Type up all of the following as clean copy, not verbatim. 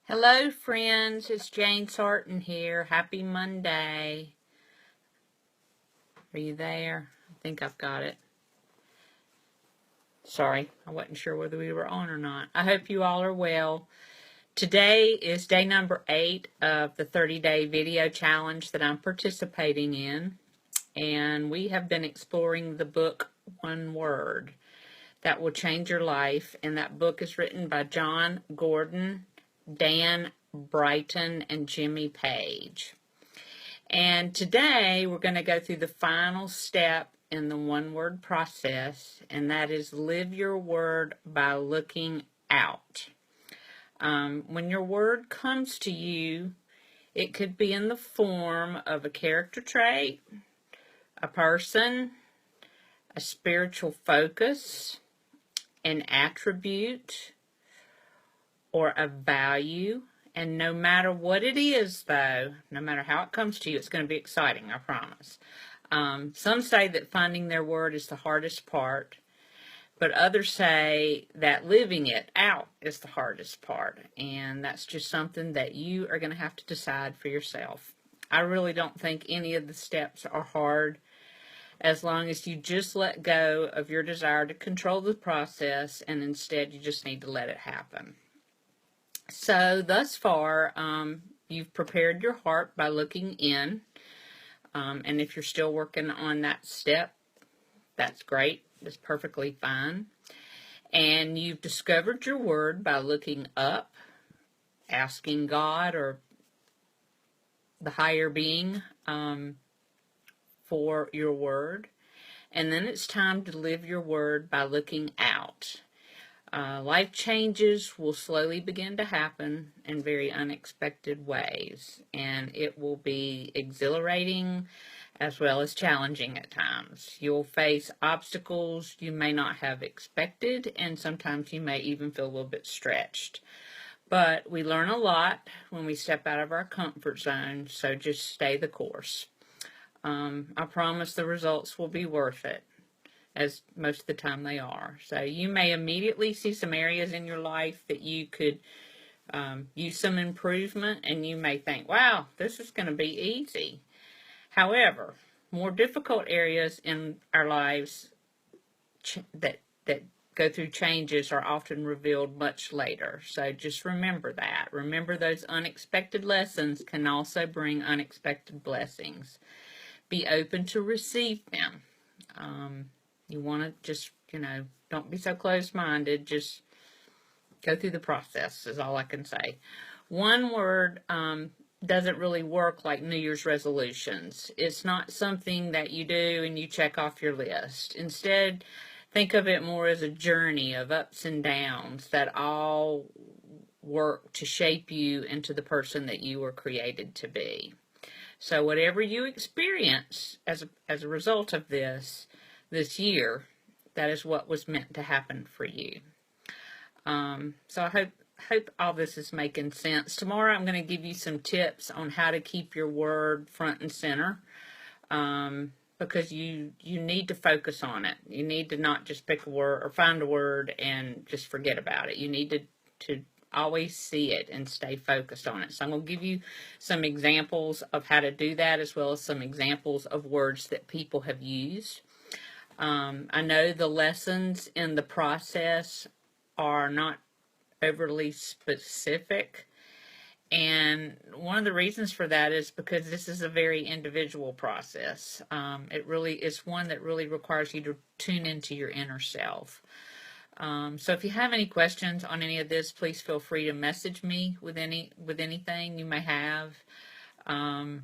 Hello, friends. It's Jane Sarton here. Happy Monday. Are you there? I think I've got it. Sorry, I wasn't sure whether we were on or not. I hope you all are well. Today is day number 8 of the 30-day video challenge that I'm participating in. And we have been exploring the book One Word That Will Change Your Life. And that book is written by Jon Gordon, Dan Brighton, and Jimmy Page. And today we're going to go through the final step in the one-word process, and that is live your word by looking out. When your word comes to you, it could be in the form of a character trait, a person, a spiritual focus, an attribute, or a value. And no matter what it is, though, no matter how it comes to you, it's going to be exciting, I promise. Some say that finding their word is the hardest part, but others say that living it out is the hardest part. And that's just something that you are going to have to decide for yourself. I really don't think any of the steps are hard, as long as you just let go of your desire to control the process, and instead you just need to let it happen. So thus far, you've prepared your heart by looking in. And if you're still working on that step, that's great. That's perfectly fine. And you've discovered your word by looking up, asking God or the higher being for your word. And then it's time to live your word by looking out. Life changes will slowly begin to happen in very unexpected ways, and it will be exhilarating as well as challenging at times. You'll face obstacles you may not have expected, and sometimes you may even feel a little bit stretched. But we learn a lot when we step out of our comfort zone, so just stay the course. I promise the results will be worth it, as most of the time they are. So you may immediately see some areas in your life that you could use some improvement, and you may think, wow, this is going to be easy. However, more difficult areas in our lives that go through changes are often revealed much later. So just remember that. Remember, those unexpected lessons can also bring unexpected blessings. Be open to receive them. You want to just, don't be so closed-minded. Just go through the process is all I can say. One word doesn't really work like New Year's resolutions. It's not something that you do and you check off your list. Instead, think of it more as a journey of ups and downs that all work to shape you into the person that you were created to be. So whatever you experience as a result of this year, that is what was meant to happen for you. So I hope all this is making sense. Tomorrow I'm going to give you some tips on how to keep your word front and center, because you need to focus on it. You need to not just pick a word or find a word and just forget about it. You need to always see it and stay focused on it. So I'm going to give you some examples of how to do that, as well as some examples of words that people have used. I know the lessons in the process are not overly specific, and one of the reasons for that is because this is a very individual process. It really is one that really requires you to tune into your inner self. So if you have any questions on any of this, please feel free to message me with anything you may have. I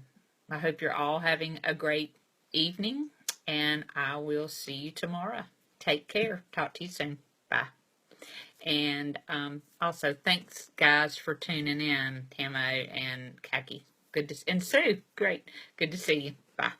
hope you're all having a great evening, and I will see you tomorrow. Take care. Talk to you soon. Bye. And also, thanks, guys, for tuning in, Tamo and Khaki. And Sue, great. Good to see you. Bye.